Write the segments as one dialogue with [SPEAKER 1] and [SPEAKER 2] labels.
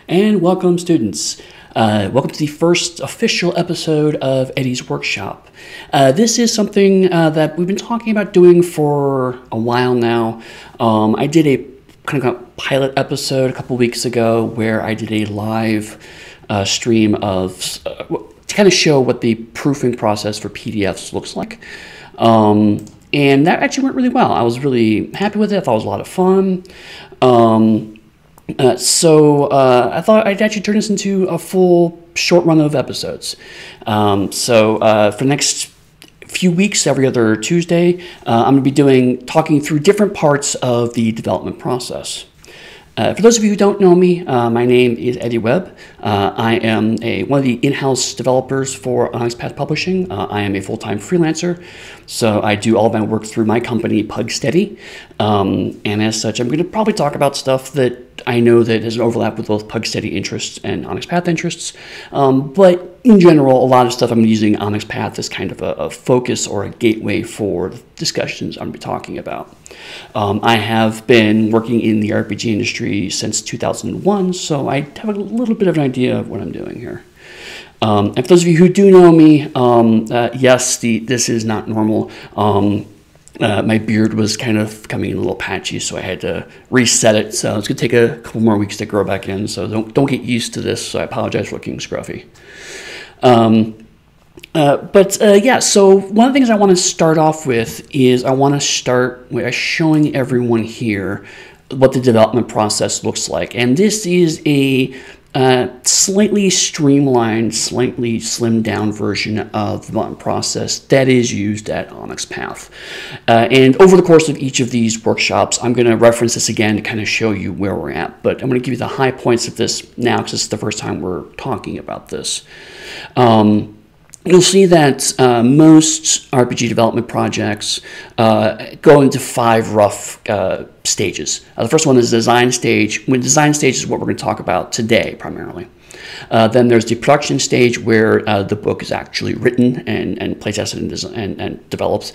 [SPEAKER 1] And welcome, students. Welcome to the first official episode of Eddy's workshop. This is something that we've been talking about doing for a while now. I did a kind of pilot episode a couple weeks ago where I did a live stream of to kind of show what the proofing process for PDFs looks like. And that actually went really well. I was really happy with it. I thought it was a lot of fun. So I thought I'd actually turn this into a full short run of episodes. For the next few weeks, every other Tuesday, I'm going to be talking through different parts of the development process. For those of you who don't know me, my name is Eddy Webb. I am one of the in-house developers for Onyx Path Publishing. I am a full-time freelancer, so I do all of my work through my company, Pugsteady. And as such, I'm going to probably talk about stuff that I know that has an overlap with both Pugsteady interests and Onyx Path interests. But in general, a lot of stuff I'm using Onyx Path as kind of a focus or a gateway for the discussions I'm going to be talking about. I have been working in the RPG industry since 2001, so I have a little bit of an idea of what I'm doing here. And for those of you who do know me, yes, this is not normal. My beard was kind of becoming a little patchy, so I had to reset it. So it's going to take a couple more weeks to grow back in, so don't get used to this. So I apologize for looking scruffy. Yeah, so one of the things I want to start off with is I want to start by showing everyone here what the development process looks like. And this is a slightly streamlined, slightly slimmed down version of the development process that is used at Onyx Path. And over the course of each of these workshops, I'm going to reference this again to kind of show you where we're at. But I'm going to give you the high points of this now because it's the first time we're talking about this. You'll see that most RPG development projects go into 5 rough stages. The first one is the design stage. Design stage is what we're going to talk about today primarily. Then there's the production stage where the book is actually written and play tested and developed.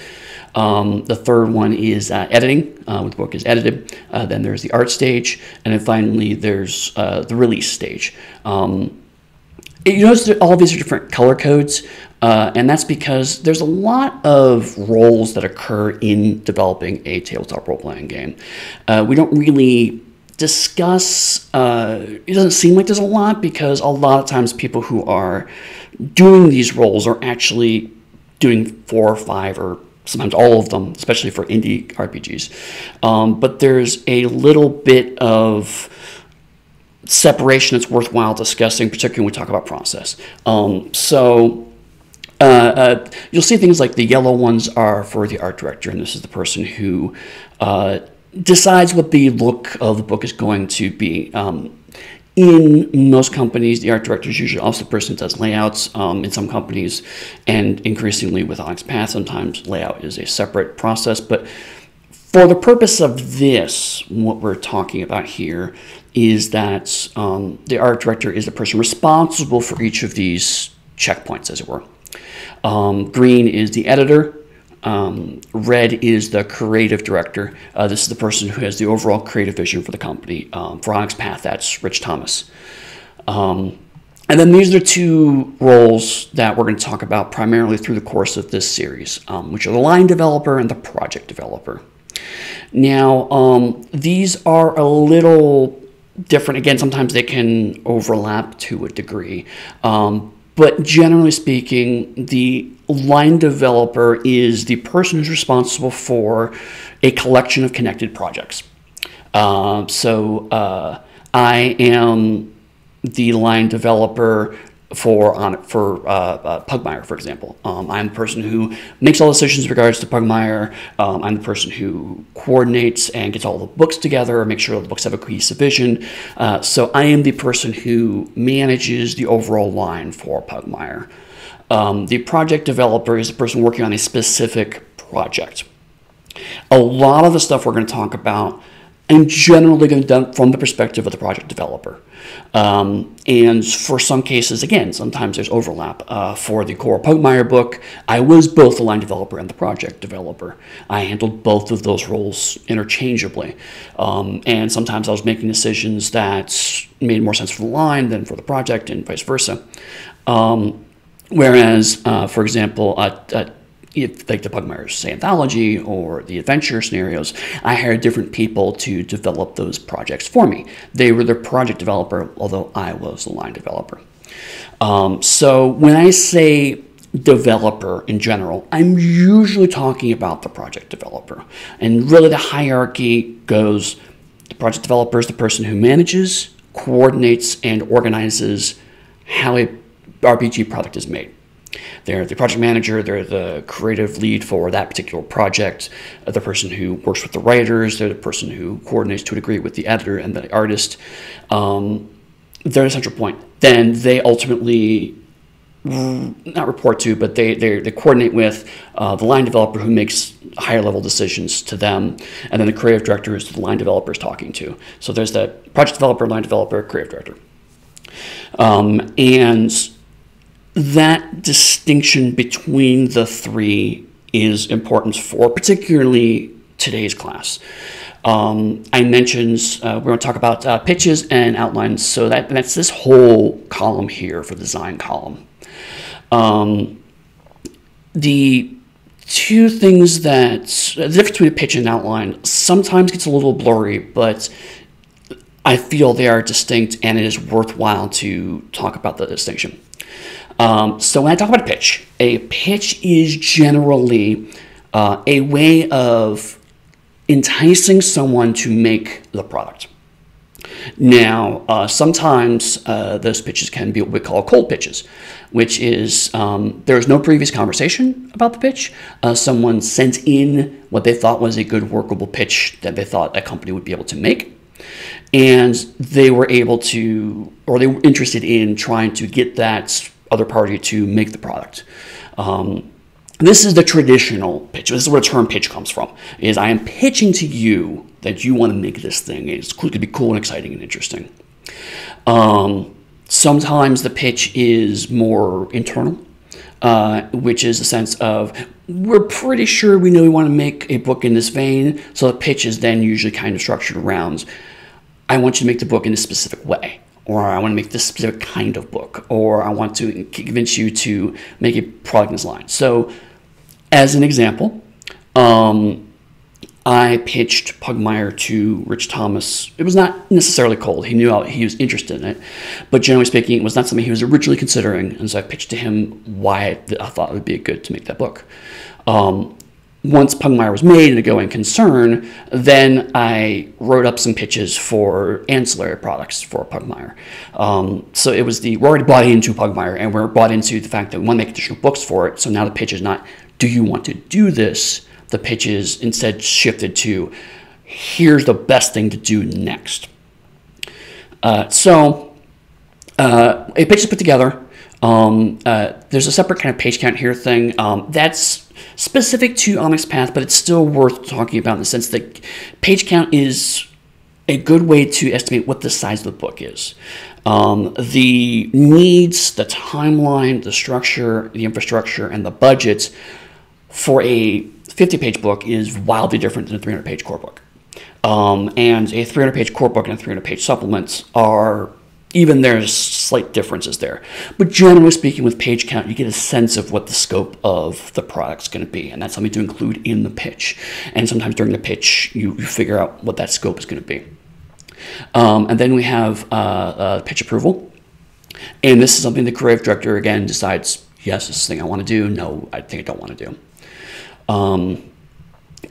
[SPEAKER 1] The third one is editing, when the book is edited. Then there's the art stage. And then finally there's the release stage. You notice that all of these are different color codes, and that's because there's a lot of roles that occur in developing a tabletop role-playing game. We don't really discuss, it doesn't seem like there's a lot because a lot of times people who are doing these roles are actually doing 4 or 5 or sometimes all of them, especially for indie RPGs. But there's a little bit of separation that's worthwhile discussing, particularly when we talk about process. You'll see things like the yellow ones are for the art director, and this is the person who decides what the look of the book is going to be. In most companies, the art director is usually also the person who does layouts. In some companies, and increasingly with Onyx Path, sometimes layout is a separate process. But for the purpose of this, what we're talking about here is that the art director is the person responsible for each of these checkpoints, as it were. Green is the editor. Red is the creative director. This is the person who has the overall creative vision for the company. For Onyx Path, that's Rich Thomas. And then these are the 2 roles that we're going to talk about primarily through the course of this series, which are the line developer and the project developer. Now, these are a little different. Again, sometimes they can overlap to a degree. But generally speaking, the line developer is the person who's responsible for a collection of connected projects. I am the line developer for Pugmire, for example. I'm the person who makes all decisions in regards to Pugmire. I'm the person who coordinates and gets all the books together, makes sure the books have a cohesive vision. So I am the person who manages the overall line for Pugmire. The project developer is the person working on a specific project. A lot of the stuff we're going to talk about I'm generally going to do it from the perspective of the project developer. And for some cases, again, sometimes there's overlap. For the core Pugmire book, I was both the line developer and the project developer. I handled both of those roles interchangeably. And sometimes I was making decisions that made more sense for the line than for the project, and vice versa. Whereas, for example, if like the Pugmire, say, anthology or the adventure scenarios, I hired different people to develop those projects for me. They were the project developer, although I was the line developer. So when I say developer in general, I'm usually talking about the project developer. And really the hierarchy goes, the project developer is the person who manages, coordinates, and organizes how a RPG product is made. They're the project manager, they're the creative lead for that particular project, the person who works with the writers, they're the person who coordinates to a degree with the editor and the artist. They're the central point. Then they ultimately, not report to, but they coordinate with the line developer, who makes higher level decisions to them, and then the creative director is the line developer is talking to. So there's the project developer, line developer, creative director. And that distinction between the three is important for particularly today's class. I mentioned we're going to talk about pitches and outlines, so that's this whole column here for the design column. The two things that, the difference between a pitch and outline sometimes gets a little blurry, but I feel they are distinct and it is worthwhile to talk about the distinction. So when I talk about a pitch is generally a way of enticing someone to make the product. Now, sometimes those pitches can be what we call cold pitches, which is there's no previous conversation about the pitch. Someone sent in what they thought was a good workable pitch that they thought a company would be able to make. And they were able to, or they were interested in trying to get that other party to make the product. This is the traditional pitch. This is where the term pitch comes from, is I am pitching to you that you want to make this thing. It's going to be cool and exciting and interesting. Sometimes the pitch is more internal, which is a sense of, we're pretty sure we know we want to make a book in this vein, so the pitch is then usually kind of structured around, I want you to make the book in a specific way, or I want to make this specific kind of book, or I want to convince you to make a product in this line. So, as an example, I pitched Pugmire to Rich Thomas. It was not necessarily cold. He knew he was interested in it, but generally speaking, it was not something he was originally considering, and so I pitched to him why I thought it would be good to make that book. Once Pugmire was made and a going concern, then I wrote up some pitches for ancillary products for Pugmire. So it was we're already bought into Pugmire, and we're bought into the fact that we want to make additional books for it. So now the pitch is not, do you want to do this? The pitch is instead shifted to, here's the best thing to do next. So a pitch is put together. There's a separate kind of page count here thing. That's specific to Onyx Path, but it's still worth talking about in the sense that page count is a good way to estimate what the size of the book is. The needs, the timeline, the structure, the infrastructure, and the budget for a 50-page book is wildly different than a 300-page core book. And a 300-page core book and a 300-page supplement are, even there's slight differences there. But generally speaking, with page count, you get a sense of what the scope of the product's going to be, and that's something to include in the pitch. And sometimes during the pitch, you figure out what that scope is going to be. And then we have pitch approval. And this is something the creative director, again, decides, yes, this is the thing I want to do. No, I think I don't want to do.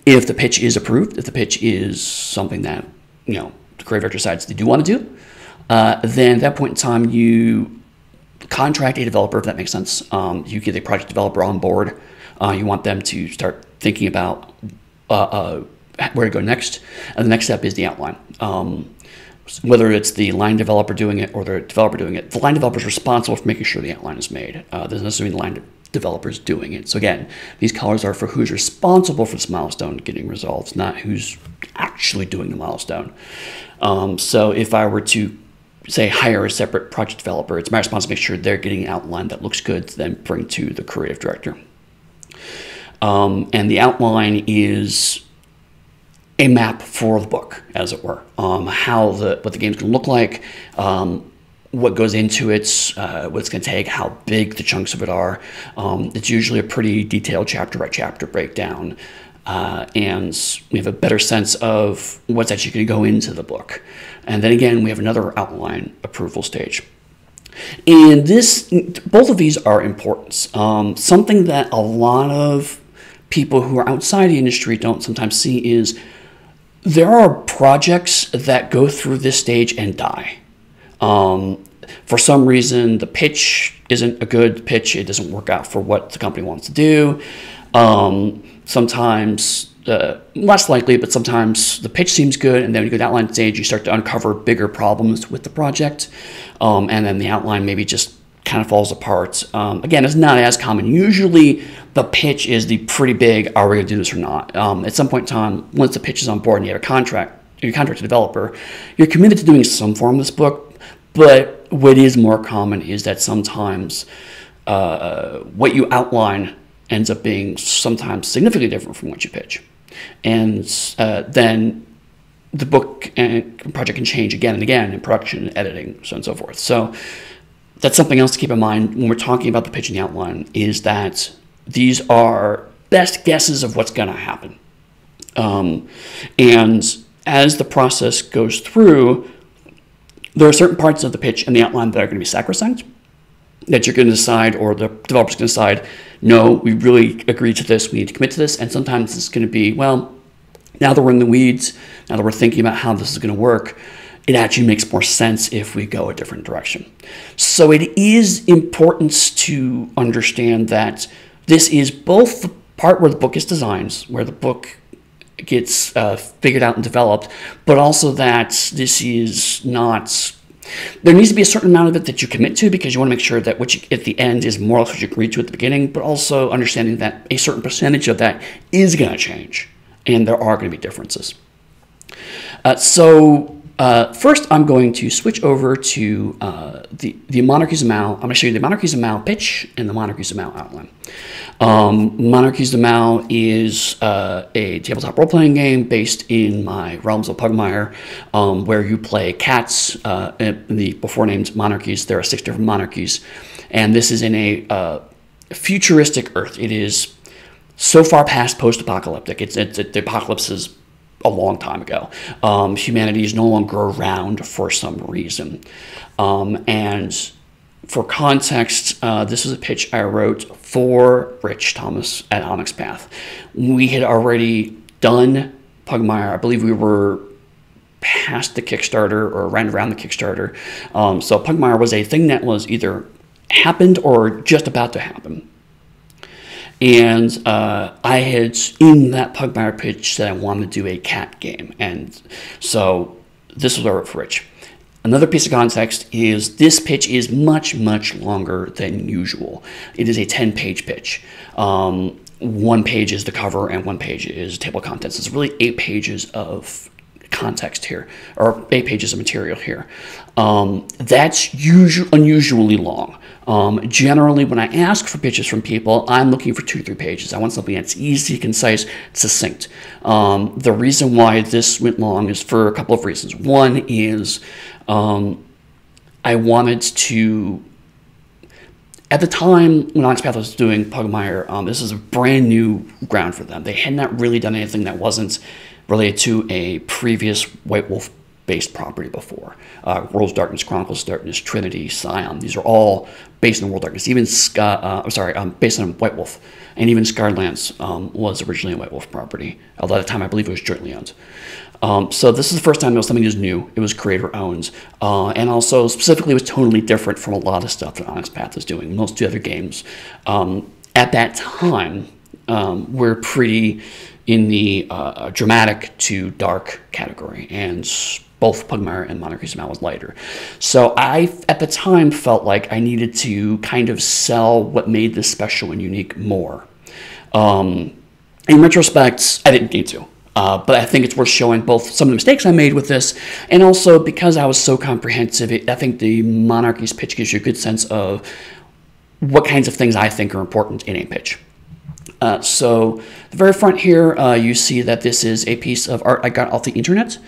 [SPEAKER 1] If the pitch is approved, if the pitch is something that, the creative director decides they do want to do, then at that point in time, you contract a developer, if that makes sense. You get a project developer on board. You want them to start thinking about where to go next. And the next step is the outline. Whether it's the line developer doing it or the developer doing it, the line developer is responsible for making sure the outline is made. Doesn't necessarily mean the line developers doing it. So again, these colors are for who's responsible for this milestone getting resolved, not who's actually doing the milestone. So if I were to say hire a separate project developer, it's my responsibility to make sure they're getting an outline that looks good to then bring to the creative director. And the outline is a map for the book, as it were, what the game's going to look like, what goes into it, what it's going to take, how big the chunks of it are. It's usually a pretty detailed chapter by chapter breakdown, and we have a better sense of what's actually going to go into the book. And then again, we have another outline approval stage. And both of these are important. Something that a lot of people who are outside the industry don't sometimes see is there are projects that go through this stage and die. For some reason, the pitch isn't a good pitch. It doesn't work out for what the company wants to do. Sometimes, less likely, but sometimes the pitch seems good, and then when you go to the outline stage, you start to uncover bigger problems with the project, and then the outline maybe just kind of falls apart. Again, it's not as common. Usually, the pitch is the pretty big, are we going to do this or not? At some point in time, once the pitch is on board and you have a contract, you're a contract developer, you're committed to doing some form of this book, but what is more common is that sometimes what you outline ends up being sometimes significantly different from what you pitch. And then the book and project can change again and again in production and editing, so on and so forth. So that's something else to keep in mind when we're talking about the pitch and the outline, is that these are best guesses of what's going to happen. And as the process goes through, there are certain parts of the pitch and the outline that are going to be sacrosanct, that you're going to decide, or the developer's going to decide, no, we really agree to this, we need to commit to this. And sometimes it's going to be, well, now that we're in the weeds, now that we're thinking about how this is going to work, it actually makes more sense if we go a different direction. So it is important to understand that this is both the part where the book is designed, where the book gets figured out and developed, but also that this is not, there needs to be a certain amount of it that you commit to, because you want to make sure that what you at the end is more or less what you agreed to at the beginning, but also understanding that a certain percentage of that is going to change, and there are going to be differences. First, I'm going to switch over to the Monarchies of Mao. I'm going to show you the Monarchies of Mao pitch and the Monarchies of Mao outline. Monarchies of Mao is a tabletop role-playing game based in my realms of Pugmire, where you play cats in the before-named monarchies. There are 6 different monarchies, and this is in a futuristic Earth. It is so far past post-apocalyptic. The apocalypse is a long time ago. Humanity is no longer around for some reason. And for context, this is a pitch I wrote for Rich Thomas at Onyx Path. We had already done Pugmire. I believe we were past the Kickstarter or right around the Kickstarter. So Pugmire was a thing that was either happened or just about to happen. And I had, in that Pugmire pitch, said I wanted to do a cat game. And so this was what I wrote for Rich. Another piece of context is this pitch is much, much longer than usual. It is a 10-page pitch. 1 page is the cover and 1 page is table of contents. It's really 8 pages of context here, or 8 pages of material here. That's unusually long. Generally, when I ask for pitches from people, I'm looking for 2 to 3 pages. I want something that's easy, concise, succinct. The reason why this went long is for a couple of reasons. One is I wanted to, at the time when Onyx Path was doing Pugmire, this is a brand new ground for them. They had not really done anything that wasn't related to a previous White Wolf based property before. World's Darkness, Chronicles of Darkness, Trinity, Scion. These are all based on World Darkness. Even based on White Wolf, and even Scarlands was originally a White Wolf property. Although at the time I believe it was jointly owned. So this is the first time it was something that was new. It was creator owned, and also specifically was totally different from a lot of stuff that Onyx Path is doing. Most 2 other games at that time were pretty in the dramatic to dark category, and both Pugmire and Monarchies of Mal was lighter. So I, at the time, felt like I needed to kind of sell what made this special and unique more. In retrospect, I didn't need to. But I think it's worth showing both some of the mistakes I made with this, and also because I was so comprehensive, I think the Monarchies pitch gives you a good sense of what kinds of things I think are important in a pitch. So the very front here, you see that this is a piece of art I got off the internet.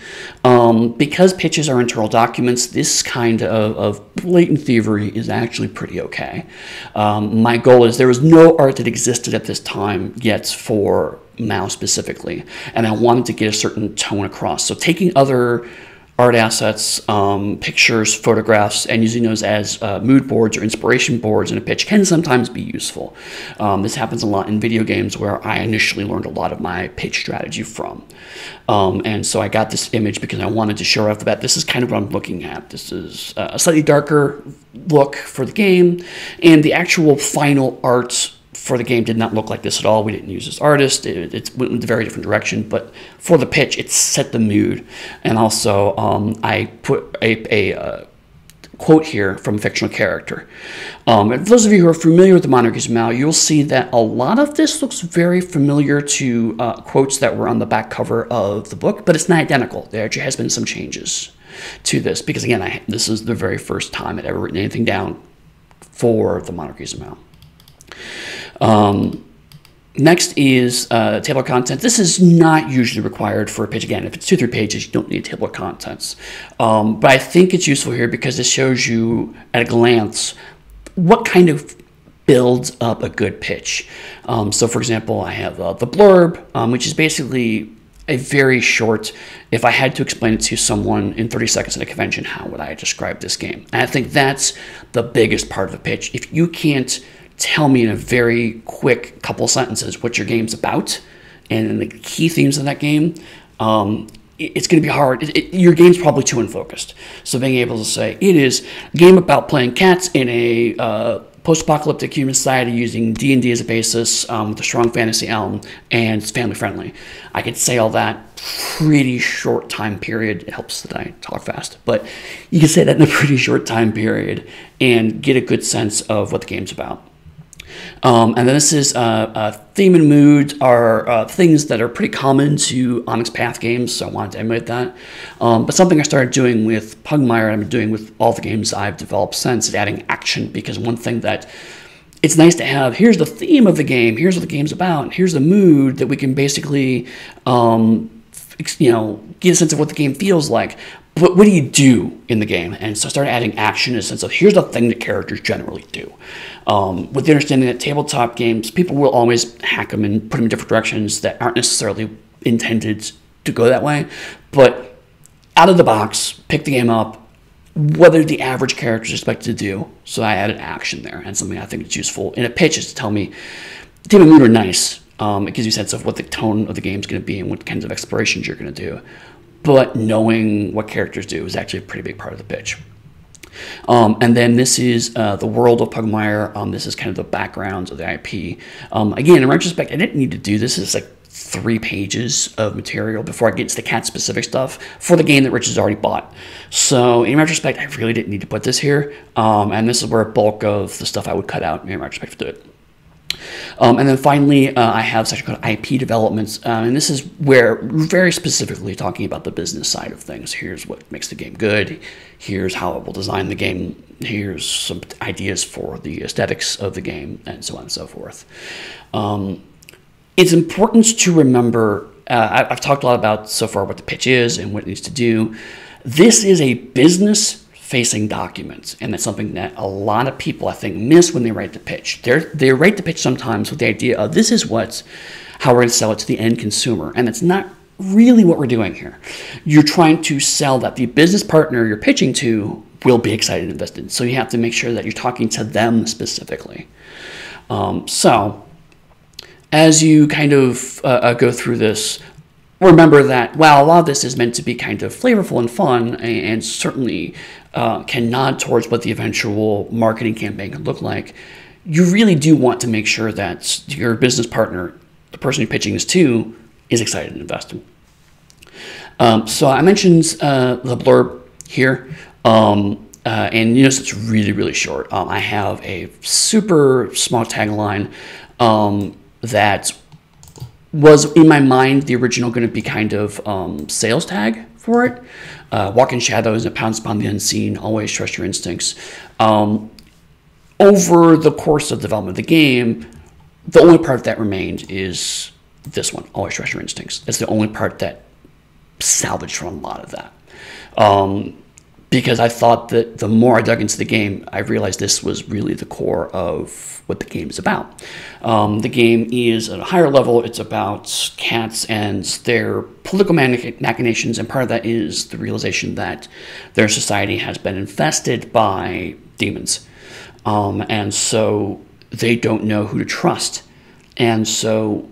[SPEAKER 1] Because pitches are internal documents, this kind of blatant thievery is actually pretty okay. My goal is there was no art that existed at this time yet for Mal specifically, and I wanted to get a certain tone across. So taking other art assets, pictures, photographs, and using those as mood boards or inspiration boards in a pitch can sometimes be useful. This happens a lot in video games where I initially learned a lot of my pitch strategy from. And so I got this image because I wanted to show right off the bat, this is kind of what I'm looking at. This is a slightly darker look for the game, and the actual final art for the game did not look like this at all. We didn't use this artist. It went in a very different direction, but for the pitch, it set the mood. And also, I put a quote here from a fictional character. And for those of you who are familiar with the Monarchies of Mal, you'll see that a lot of this looks very familiar to quotes that were on the back cover of the book, but it's not identical. There actually has been some changes to this, because again, this is the very first time I'd ever written anything down for the Monarchies of Mal. Next is table of contents. This is not usually required for a pitch. Again, if it's 2 or 3 pages, you don't need a table of contents. But I think it's useful here because it shows you at a glance what kind of builds up a good pitch. So for example, I have the blurb, which is basically a very short, if I had to explain it to someone in 30 seconds at a convention, how would I describe this game? And I think that's the biggest part of the pitch. If you can't tell me in a very quick couple sentences what your game's about and the key themes of that game, it's going to be hard. Your game's probably too unfocused. So being able to say, it is a game about playing cats in a post-apocalyptic human society using D&D as a basis with a strong fantasy element, and it's family-friendly. I could say all that pretty short time period. It helps that I talk fast, but you can say that in a pretty short time period and get a good sense of what the game's about. And then this is theme and mood are things that are pretty common to Onyx Path games, so I wanted to emulate that. But something I started doing with Pugmire, and I've been doing with all the games I've developed since, is adding action, because one thing that it's nice to have, here's the theme of the game, here's what the game's about, here's the mood that we can basically get a sense of what the game feels like. But what do you do in the game? And so I started adding action in a sense of, here's the thing that characters generally do. With the understanding that tabletop games, people will always hack them and put them in different directions that aren't necessarily intended to go that way. But out of the box, pick the game up, what are the average characters expected to do? So I added action there, and something I think is useful in a pitch is to tell me, theme and mood are nice. It gives you a sense of what the tone of the game is going to be and what kinds of explorations you're going to do. But knowing what characters do is actually a pretty big part of the pitch. And then this is the world of Pugmire. This is kind of the backgrounds of the IP. Again, in retrospect, I didn't need to do this. It's like 3 pages of material before I get to the cat-specific stuff for the game that Rich has already bought. So in retrospect, I really didn't need to put this here. And this is where a bulk of the stuff I would cut out in retrospect to do it. And then finally, I have a section called IP developments, and this is where we're very specifically talking about the business side of things. Here's what makes the game good. Here's how it will design the game. Here's some ideas for the aesthetics of the game, and so on and so forth. It's important to remember, I've talked a lot about so far what the pitch is and what it needs to do. This is a business-facing document, and that's something that a lot of people, I think, miss when they write the pitch. They write the pitch sometimes with the idea of, this is how we're going to sell it to the end consumer, and it's not really what we're doing here. You're trying to sell that the business partner you're pitching to will be excited and invested, so you have to make sure that you're talking to them specifically. So as you kind of go through this, remember that while a lot of this is meant to be kind of flavorful and fun, and certainly can nod towards what the eventual marketing campaign can look like, you really do want to make sure that your business partner, the person you're pitching this to, is excited and invested. So I mentioned the blurb here. And you notice it's really, really short. I have a super small tagline that was, in my mind, the original going to be kind of sales tag for it. Walk in shadows and pounce upon the unseen, always trust your instincts. Over the course of development of the game, the only part that remained is this one, always trust your instincts. It's the only part that salvaged from a lot of that. Because I thought that the more I dug into the game, I realized this was really the core of what the game is about. The game is at a higher level. It's about cats and their political machinations, and part of that is the realization that their society has been infested by demons. And so they don't know who to trust. And so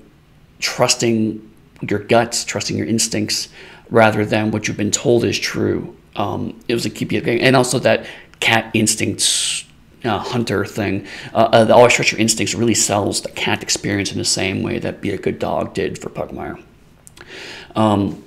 [SPEAKER 1] trusting your guts, trusting your instincts, rather than what you've been told is true, it was a key piece of the game. And also that cat instincts hunter thing. The always trust your instincts really sells the cat experience in the same way that Be a Good Dog did for Pugmire. And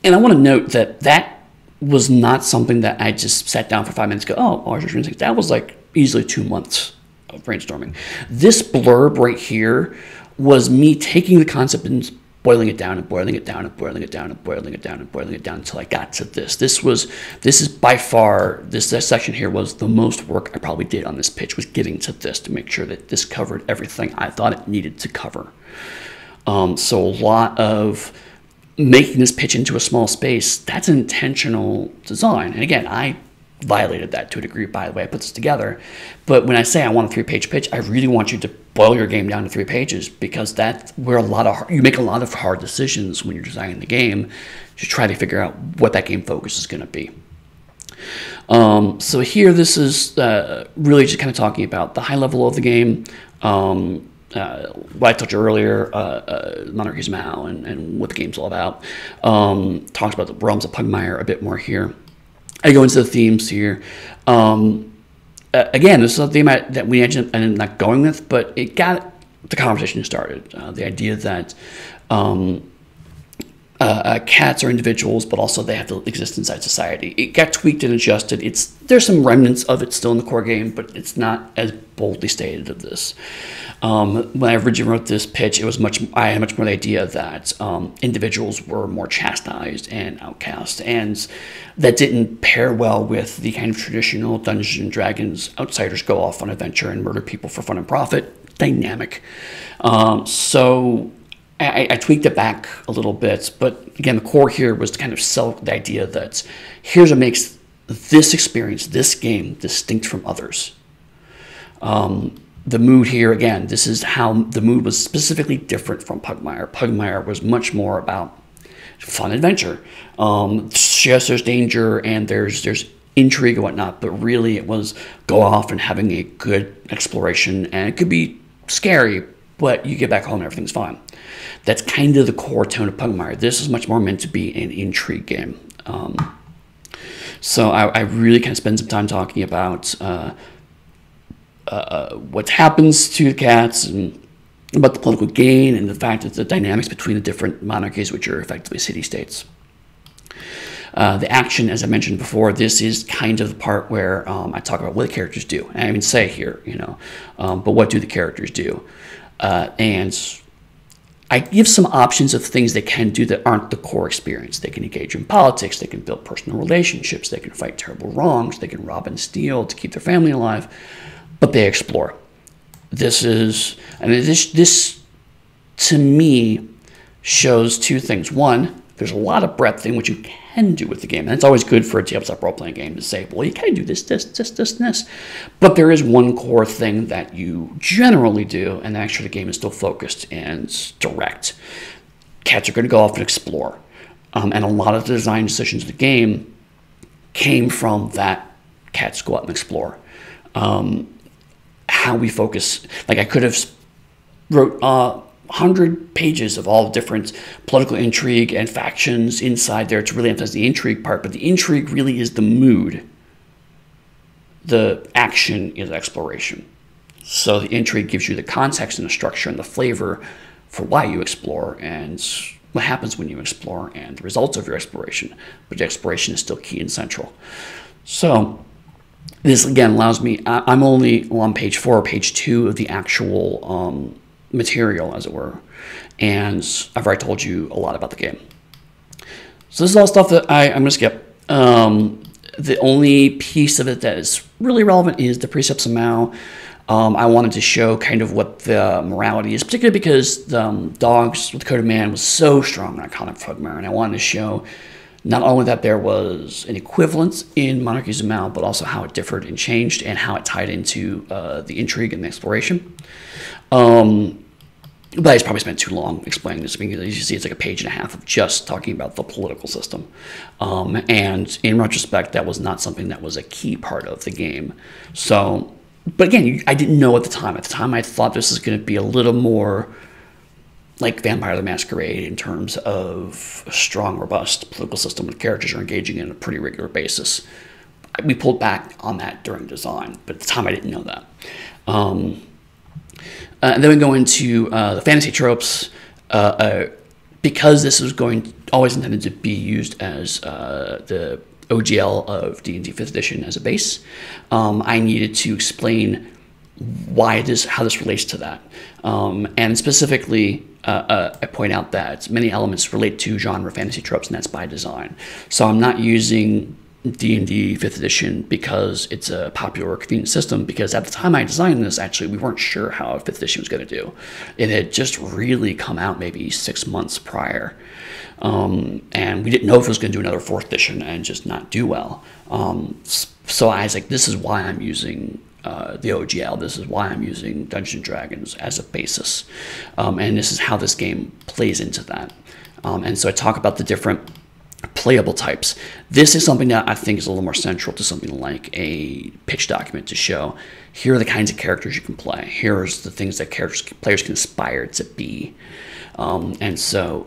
[SPEAKER 1] I want to note that that was not something that I just sat down for 5 minutes and go, oh, always trust your instincts. That was like easily 2 months of brainstorming. This blurb right here was me taking the concept and boiling it down and boiling it down and boiling it down and boiling it down and boiling it down until I got to this. This is by far, this section here was the most work I probably did on this pitch, was getting to this to make sure that this covered everything I thought it needed to cover. So a lot of making this pitch into a small space, that's an intentional design. And again, I violated that to a degree by the way I put this together. But when I say I want a 3-page pitch, I really want you to boil your game down to 3 pages, because that's where you make a lot of hard decisions when you're designing the game to try to figure out what that game focus is going to be. So here, this is really just kind of talking about the high level of the game. What I told you earlier, Monarchies Mao and what the game's all about. Talks about the realms of Pugmire a bit more here. I go into the themes here. Again, this is a theme that we ended up not going with, but it got the conversation started. The idea that cats are individuals, but also they have to exist inside society. It got tweaked and adjusted. There's some remnants of it still in the core game, but it's not as boldly stated of this. When I originally wrote this pitch, I had much more the idea that individuals were more chastised and outcast, and that didn't pair well with the kind of traditional Dungeons and Dragons outsiders go off on adventure and murder people for fun and profit dynamic. So I tweaked it back a little bit, but again, the core here was to kind of sell the idea that here's what makes this experience, this game, distinct from others. The mood here, again, this is how the mood was specifically different from Pugmire. Pugmire was much more about fun adventure. Yes, there's danger and there's intrigue and whatnot, but really it was go off and having a good exploration, and it could be scary, but you get back home and everything's fine. That's kind of the core tone of Pugmire. This is much more meant to be an intrigue game. So I really kind of spend some time talking about what happens to the cats and about the political gain and the fact that the dynamics between the different monarchies, which are effectively city-states. The action, as I mentioned before, this is kind of the part where I talk about what the characters do. And I even say here, but what do the characters do? And I give some options of things they can do that aren't the core experience. They can engage in politics, they can build personal relationships, they can fight terrible wrongs, they can rob and steal to keep their family alive, but they explore. This to me shows two things. One, there's a lot of breadth in what you can do with the game. And it's always good for a tabletop role-playing game to say, well, you can do this, this, this, this, and this. But there is one core thing that you generally do, and actually the game is still focused and direct. Cats are going to go off and explore. And a lot of the design decisions of the game came from that cats go out and explore. How we focus, like I could have wrote 100 pages of all different political intrigue and factions inside there to really emphasize the intrigue part, but the intrigue really is the mood. The action is exploration. So the intrigue gives you the context and the structure and the flavor for why you explore, and what happens when you explore and the results of your exploration, but the exploration is still key and central. So this again allows me, I'm only on page 4 or page 2 of the actual material, as it were, and I've already told you a lot about the game. So this is all stuff that I'm going to skip. The only piece of it that is really relevant is the precepts of Mao. I wanted to show kind of what the morality is, particularly because the dogs with the Code of Man was so strong in iconic Pugmire, and I wanted to show not only that there was an equivalence in Monarchies of Mao, but also how it differed and changed, and how it tied into the intrigue and the exploration. But I just probably spent too long explaining this, because as you see, it's like a page and a half of just talking about the political system. And in retrospect, that was not something that was a key part of the game. So, but again, I didn't know at the time. At the time, I thought this was going to be a little more like Vampire the Masquerade in terms of a strong, robust political system with characters are engaging in a pretty regular basis. We pulled back on that during design, but at the time I didn't know that. And then we go into the fantasy tropes. Because this was always intended to be used as the OGL of D&D 5th edition as a base, I needed to explain how this relates to that. And specifically, I point out that many elements relate to genre fantasy tropes, and that's by design. So I'm not using D&D 5th edition because it's a popular or convenient system, because at the time I designed this, actually, we weren't sure how 5th edition was going to do. It had just really come out maybe 6 months prior. And we didn't know if it was going to do another 4th edition and just not do well. So I was like, this is why I'm using the OGL. This is why I'm using Dungeons & Dragons as a basis. And this is how this game plays into that. And so I talk about the different playable types. This is something that I think is a little more central to something like a pitch document, to show here are the kinds of characters you can play. Here's the things that players can aspire to be. And so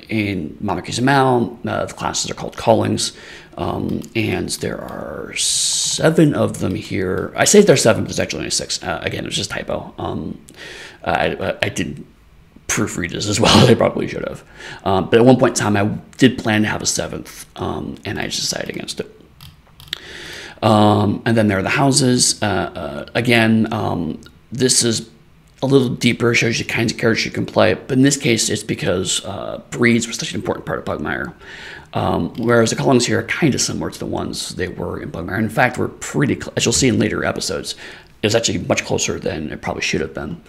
[SPEAKER 1] in Monarchies of Mao, the classes are called callings, and there are 7 of them here. I say there's 7, but there's actually only 6. Again, it was just a typo. I didn't proofread this as well as I probably should have. But at one point in time, I did plan to have a 7th, and I just decided against it. And then there are the houses. Again, this is a little deeper, shows you the kinds of characters you can play, but in this case, it's because breeds were such an important part of Pugmire. Whereas the callings here are kind of similar to the ones they were in Pugmire. In fact, we're pretty, as you'll see in later episodes, it was actually much closer than it probably should have been.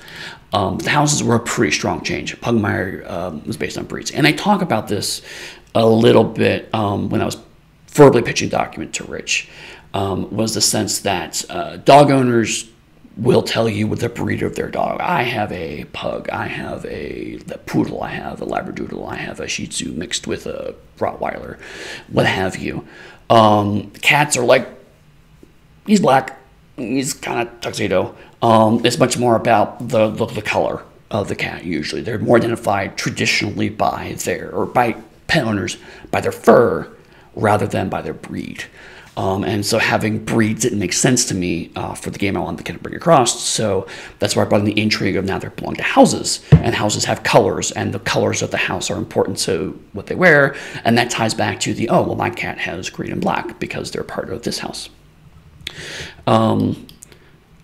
[SPEAKER 1] The houses were a pretty strong change. Pugmire was based on breeds. And I talk about this a little bit when I was verbally pitching document to Rich, was the sense that dog owners will tell you what the breed of their dog. I have a pug, I have a poodle, I have a labradoodle, I have a shih tzu mixed with a Rottweiler, what have you. Cats are like, he's black, he's kind of tuxedo. It's much more about the color of the cat usually. They're more identified traditionally by pet owners by their fur rather than by their breed. And so having breeds didn't make sense to me for the game I wanted to kind of bring across. So that's where I brought in the intrigue of now they belong to houses, and houses have colors, and the colors of the house are important to what they wear. And that ties back to the, oh, well, my cat has green and black because they're part of this house.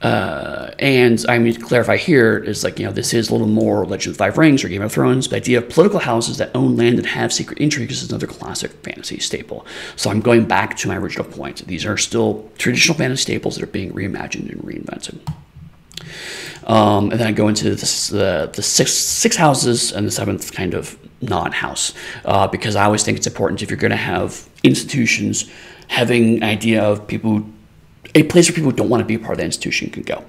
[SPEAKER 1] And I mean, to clarify here is like, this is a little more Legend of the Five Rings or Game of Thrones. The idea of political houses that own land and have secret intrigues is another classic fantasy staple. So I'm going back to my original point. These are still traditional fantasy staples that are being reimagined and reinvented. And then I go into the six houses and the 7th kind of non-house, because I always think it's important, if you're going to have institutions, having an idea of a place where people who don't want to be part of the institution can go.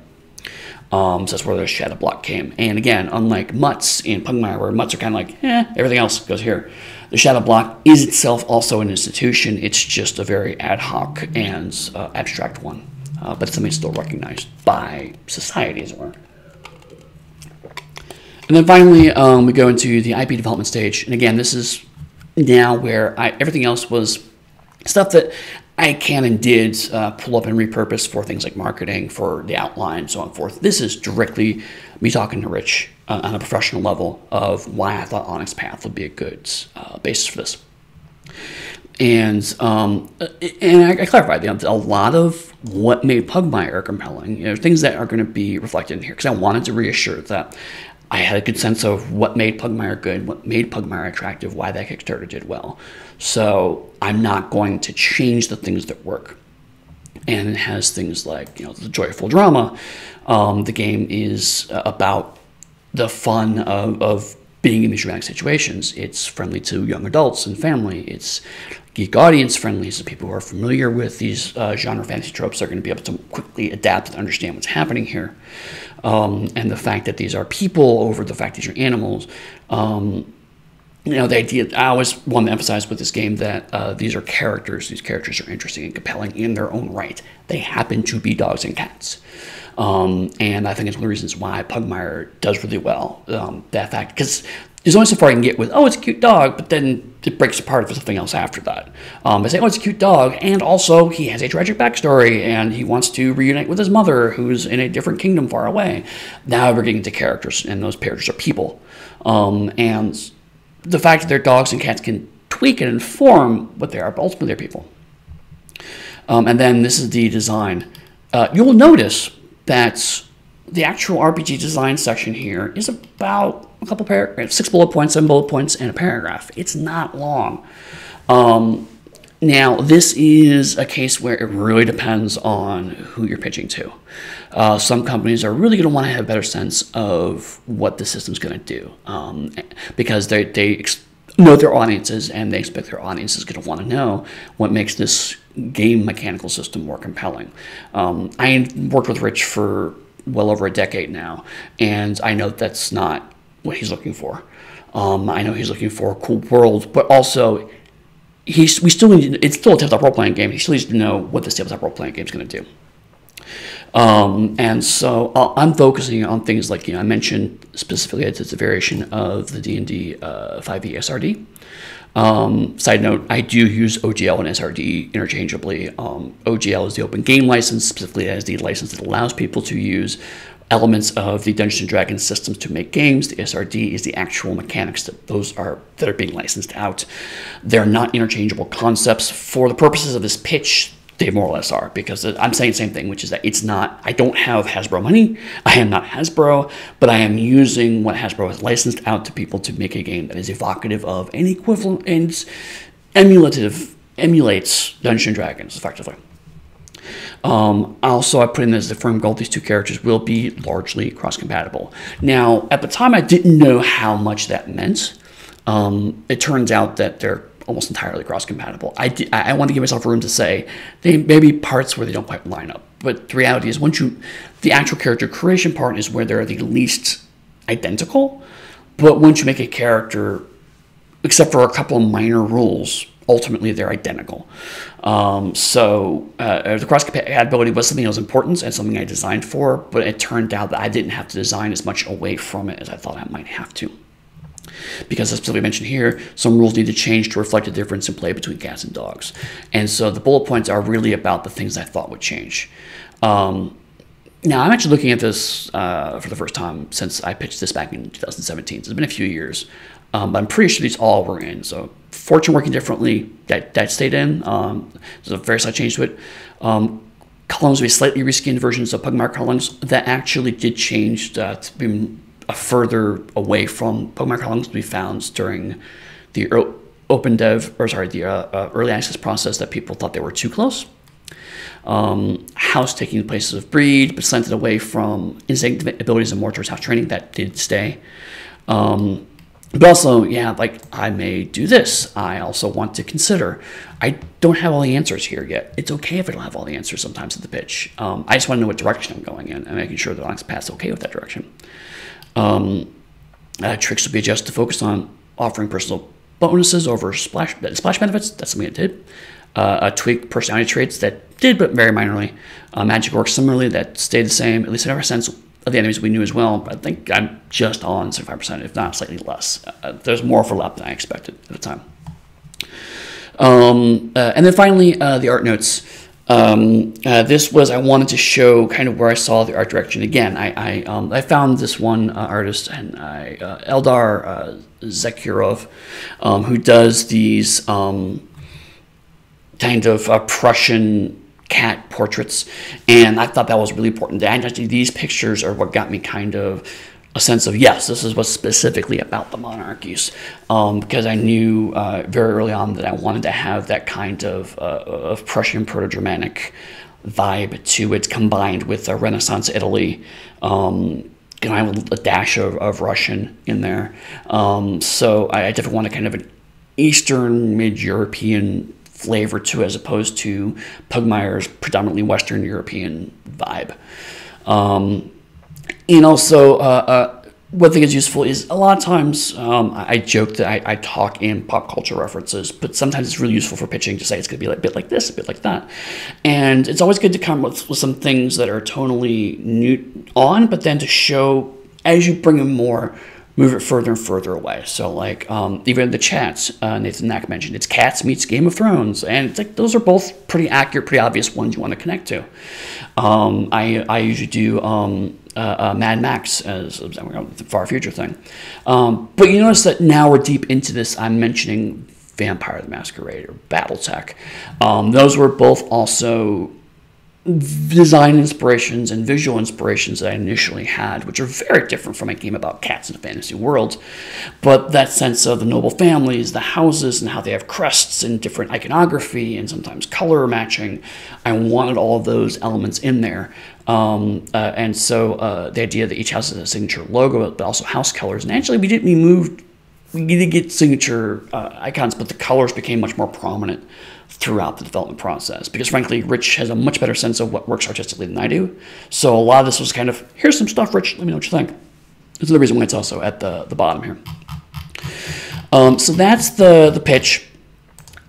[SPEAKER 1] So that's where the Shadow Block came. And again, unlike Mutts in Pugmire, where Mutts are kind of like, everything else goes here, the Shadow Block is itself also an institution. It's just a very ad hoc and abstract one. But it's something still recognized by society, as it were. And then finally, we go into the IP development stage. And again, this is now where everything else was stuff that I can and did pull up and repurpose for things like marketing, for the outline, so on and forth. This is directly me talking to Rich on a professional level of why I thought Onyx Path would be a good basis for this. And I clarified, a lot of what made Pugmire compelling, things that are going to be reflected in here, because I wanted to reassure that I had a good sense of what made Pugmire good, what made Pugmire attractive, why that Kickstarter did well. So I'm not going to change the things that work. And it has things like, the joyful drama. The game is about the fun of being in these dramatic situations. It's friendly to young adults and family. It's geek audience friendly, so people who are familiar with these genre fantasy tropes are going to be able to quickly adapt and understand what's happening here. And the fact that these are people over the fact these are animals. The idea, I always want to emphasize with this game that these are characters. These characters are interesting and compelling in their own right. They happen to be dogs and cats. And I think it's one of the reasons why Pugmire does really well. That fact, because there's only so far you can get with, oh, it's a cute dog, but then it breaks apart for something else after that. They say, oh, it's a cute dog, and also he has a tragic backstory, and he wants to reunite with his mother, who's in a different kingdom far away. Now we're getting to characters, and those characters are people. And the fact that they're dogs and cats can tweak and inform what they are, but ultimately they're people. And then this is the design. You'll notice that the actual RPG design section here is about a couple paragraphs, 6 bullet points, 7 bullet points, and a paragraph. It's not long. Now, this is a case where it really depends on who you're pitching to. Some companies are really going to want to have a better sense of what the system's going to do because they know their audiences, and they expect their audience is going to want to know what makes this game mechanical system more compelling. I worked with Rich for well over a decade now, and I know that's not what he's looking for. I know he's looking for a cool world, but also it's still a tabletop role-playing game. He still needs to know what this tabletop role-playing game is going to do. And so I'm focusing on things like, I mentioned specifically it's a variation of the D&D 5e SRD. Side note, I do use OGL and SRD interchangeably. OGL is the open game license, specifically as the license that allows people to use elements of the Dungeons & Dragons systems to make games. The SRD is the actual mechanics that are being licensed out. They're not interchangeable concepts. For the purposes of this pitch, they more or less are, because I'm saying the same thing, which is that it's not, I don't have Hasbro money, I am not Hasbro, but I am using what Hasbro has licensed out to people to make a game that is evocative of an equivalent and emulates Dungeons & Dragons, effectively. Also, I put in as a firm goal, these two characters will be largely cross-compatible. Now, at the time, I didn't know how much that meant. It turns out that they're almost entirely cross-compatible. I want to give myself room to say there may be parts where they don't quite line up, but the reality is the actual character creation part is where they're the least identical, but once you make a character, except for a couple of minor rules, ultimately they're identical. The cross-compatibility was something that was important and something I designed for, but it turned out that I didn't have to design as much away from it as I thought I might have to. Because as specifically mentioned here, some rules need to change to reflect the difference in play between cats and dogs. And so the bullet points are really about the things I thought would change. Now, I'm actually looking at this for the first time since I pitched this back in 2017. So it's been a few years. But I'm pretty sure these all were in. So Fortune working differently, that stayed in. There's a very slight change to it. Columns will be slightly reskinned versions of Pugmire columns. That actually did change to be further away from Pugmire columns to be found during the early access process that people thought they were too close. House taking the places of breed, but slanted away from instinct abilities and more towards house training, that did stay. But also, yeah, like I may do this. I also want to consider. I don't have all the answers here yet. It's okay if I don't have all the answers sometimes at the pitch. I just want to know what direction I'm going in and making sure that Onyx Path is okay with that direction. Tricks will be adjusted to focus on offering personal bonuses over splash benefits. That's something it did. Tweak personality traits that did, but very minorly. Magic works similarly. That stayed the same, at least in our sense of the enemies we knew as well. But I think I'm just on 75%, if not slightly less. There's more overlap than I expected at the time. And then finally, the art notes. This was, I wanted to show kind of where I saw the art direction. Again, I found this one artist, and Eldar Zakirov, who does these kind of Prussian cat portraits, and I thought that was really important. And actually, these pictures are what got me kind of a sense of, yes, this is what's specifically about the monarchies, because I knew very early on that I wanted to have that kind of Prussian Proto-Germanic vibe to it, combined with a Renaissance Italy, kind of a dash of Russian in there. So I definitely want a kind of an Eastern, mid-European flavor to it, as opposed to Pugmire's predominantly Western European vibe. And also, one thing that's useful is a lot of times I joke that I talk in pop culture references, but sometimes it's really useful for pitching to say it's going to be a bit like this, a bit like that. And it's always good to come with some things that are tonally new on, but then to show, as you bring in more, move it further and further away. So like even the chats Nathan Knack mentioned, it's Cats meets Game of Thrones, and it's like those are both pretty accurate, pretty obvious ones you want to connect to. I usually do Mad Max as the far future thing, but you notice that now we're deep into this. I'm mentioning Vampire the Masquerade or BattleTech. Those were both also design inspirations and visual inspirations that I initially had, which are very different from a game about cats in a fantasy world. But that sense of the noble families, the houses, and how they have crests and different iconography and sometimes color matching, I wanted all of those elements in there. And so the idea that each house has a signature logo, but also house colors. And actually, we did get signature icons, but the colors became much more prominent throughout the development process, because frankly, Rich has a much better sense of what works artistically than I do. So a lot of this was kind of, here's some stuff, Rich, let me know what you think. This is the reason why it's also at the bottom here. So that's the pitch.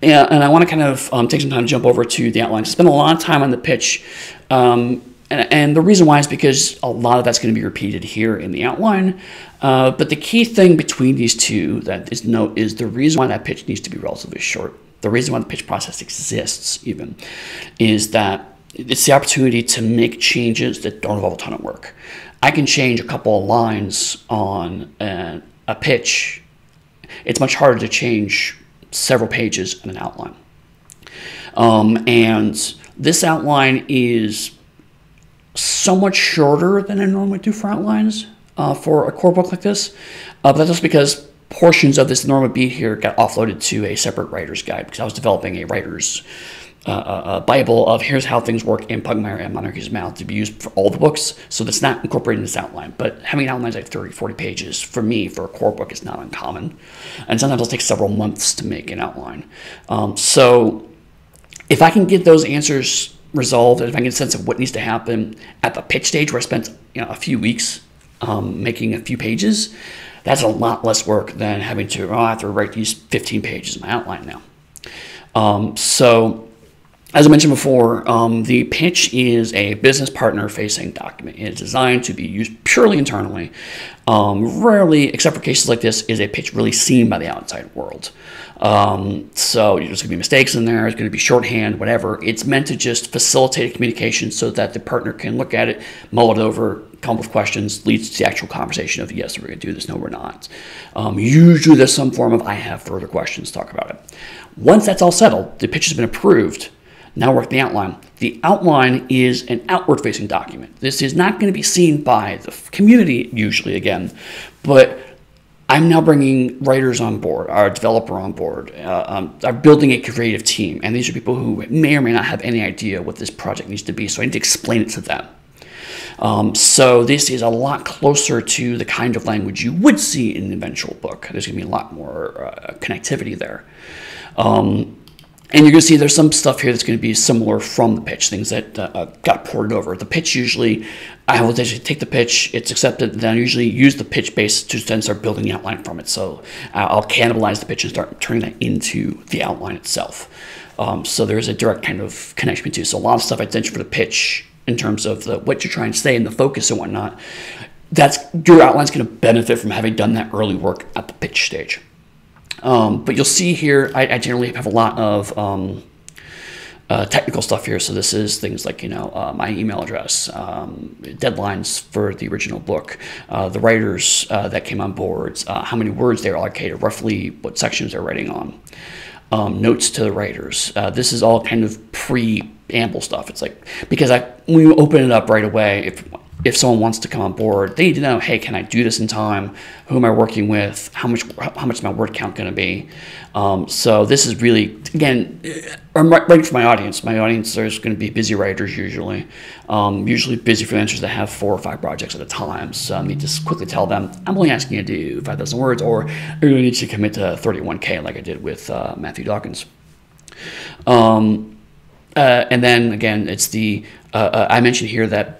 [SPEAKER 1] Yeah, and I want to kind of take some time to jump over to the outline. Spend a lot of time on the pitch. And the reason why is because a lot of that's going to be repeated here in the outline. But the key thing between these two that is note is the reason why that pitch needs to be relatively short. The reason why the pitch process exists even is that it's the opportunity to make changes that don't involve a ton of work. I can change a couple of lines on a pitch. It's much harder to change several pages in an outline. And this outline is so much shorter than I normally do for outlines for a core book like this. But that's just because portions of this Norma beat here got offloaded to a separate writer's guide, because I was developing a writer's Bible of here's how things work in Pugmire and Monarchy's Mouth to be used for all the books. So that's not incorporated in this outline. But having outlines like 30, 40 pages, for me, for a core book, is not uncommon. And sometimes it'll take several months to make an outline. So if I can get those answers resolved, and if I get a sense of what needs to happen at the pitch stage, where I spent a few weeks making a few pages, that's a lot less work than having to, I have to write these 15 pages in my outline now. So, as I mentioned before, the pitch is a business partner facing document. It is designed to be used purely internally. Rarely, except for cases like this, is a pitch really seen by the outside world. So there's going to be mistakes in there, it's going to be shorthand, whatever. It's meant to just facilitate communication so that the partner can look at it, mull it over, come up with questions, leads to the actual conversation of, yes, we're going to do this, no, we're not. Usually there's some form of, I have further questions, talk about it. Once that's all settled, the pitch has been approved, now we're at the outline. The outline is an outward-facing document. This is not going to be seen by the community, usually, again, but I'm now bringing writers on board, our developer on board. I'm building a creative team, and these are people who may or may not have any idea what this project needs to be, so I need to explain it to them. So this is a lot closer to the kind of language you would see in an eventual book. There's going to be a lot more connectivity there. And you're going to see there's some stuff here that's going to be similar from the pitch, things that got ported over. The pitch usually, I will actually take the pitch, it's accepted, then I usually use the pitch base to then start building the outline from it. So I'll cannibalize the pitch and start turning that into the outline itself. So there's a direct kind of connection between. So a lot of stuff I did for the pitch in terms of what you're trying to say and the focus and whatnot, your outline's going to benefit from having done that early work at the pitch stage.
[SPEAKER 2] But you'll see here, I generally have a lot of technical stuff here. So this is things like, my email address, deadlines for the original book, the writers that came on board, how many words they're allocated, roughly what sections they're writing on, notes to the writers. This is all kind of preamble stuff. It's like, because when you open it up right away, if someone wants to come on board, they need to know, hey, can I do this in time? Who am I working with? How much is my word count going to be? So this is really, again, I'm writing for my audience. My audience is going to be busy writers usually. Usually busy freelancers that have 4 or 5 projects at a time. So I need to quickly tell them, I'm only asking you to do 5,000 words, or you're going to need to commit to 31K like I did with Matthew Dawkins. And then, again, it's the, I mentioned here that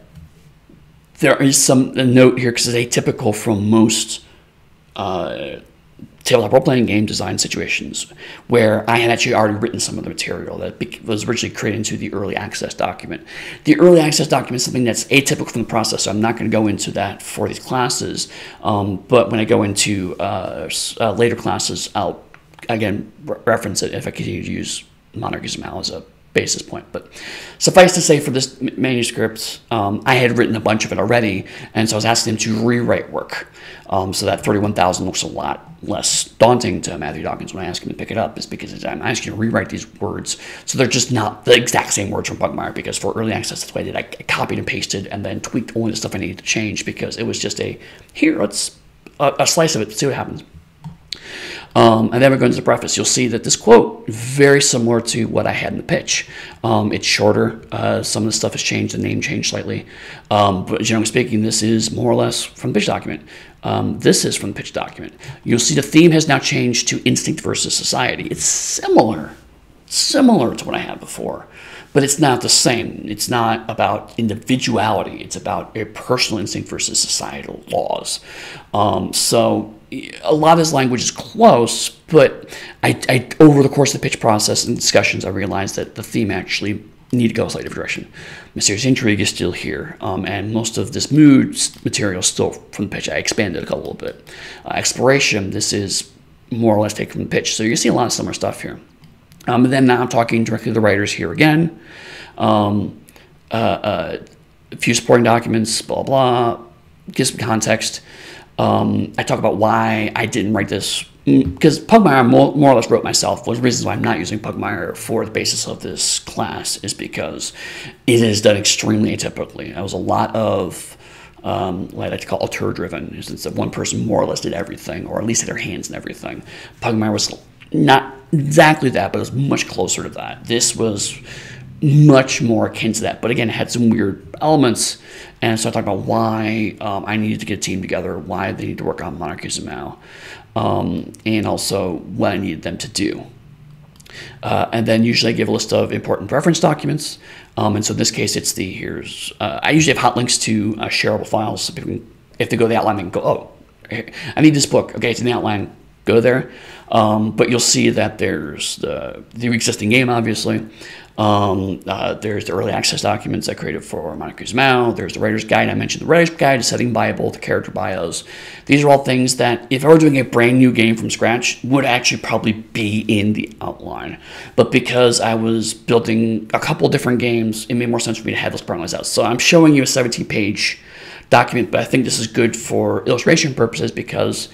[SPEAKER 2] there is a note here, because it's atypical from most tabletop role-playing game design situations, where I had actually already written some of the material that was originally created into the early access document. The early access document is something that's atypical from the process, so I'm not going to go into that for these classes. But when I go into later classes, I'll, again, reference it if I continue to use Monarchies of Mal as a basis point. But suffice to say, for this manuscript, I had written a bunch of it already, and so I was asking them to rewrite work. So that 31,000 looks a lot less daunting to Matthew Dawkins when I ask him to pick it up, is because I'm asking him to rewrite these words so they're just not the exact same words from Pugmire, because for early access, that's what I did. I copied and pasted and then tweaked only the stuff I needed to change, because it was just let's a slice of it, see what happens. And then we go into the preface. You'll see that this quote is very similar to what I had in the pitch. It's shorter. Some of the stuff has changed. The name changed slightly. But generally speaking, this is more or less from the pitch document. This is from the pitch document. You'll see the theme has now changed to instinct versus society. It's similar to what I had before, but it's not the same. It's not about individuality. It's about a personal instinct versus societal laws. So a lot of this language is close, but I over the course of the pitch process and discussions, I realized that the theme actually needed to go a slightly different direction. Mysterious intrigue is still here, and most of this mood material is still from the pitch. I expanded it a little bit. Exploration, this is more or less taken from the pitch. So you see a lot of similar stuff here. And then now I'm talking directly to the writers here again. A few supporting documents, blah, blah, give some context. I talk about why I didn't write this, because Pugmire I more or less wrote myself. One of the reasons why I'm not using Pugmire for the basis of this class is because it is done extremely atypically. There was a lot of what I like to call auteur-driven, since one person more or less did everything, or at least had their hands in everything. Pugmire was not exactly that, but it was much closer to that. This was much more akin to that, but again, it had some weird elements. And so I talked about why I needed to get a team together, why they need to work on Monarchies of Mal, and also what I needed them to do. And then usually I give a list of important reference documents. And so in this case, it's I usually have hot links to shareable files. So people can, if they go to the outline, they can go, oh, I need this book. Okay, it's in the outline. Go there. But you'll see that there's the existing game, obviously. There's the early access documents I created for Monarchies of Mal. There's the writer's guide. I mentioned the writer's guide, the setting Bible, the character bios. These are all things that, if I were doing a brand new game from scratch, would actually probably be in the outline. But because I was building a couple different games, it made more sense for me to have those partners out. So I'm showing you a 17-page document, but I think this is good for illustration purposes because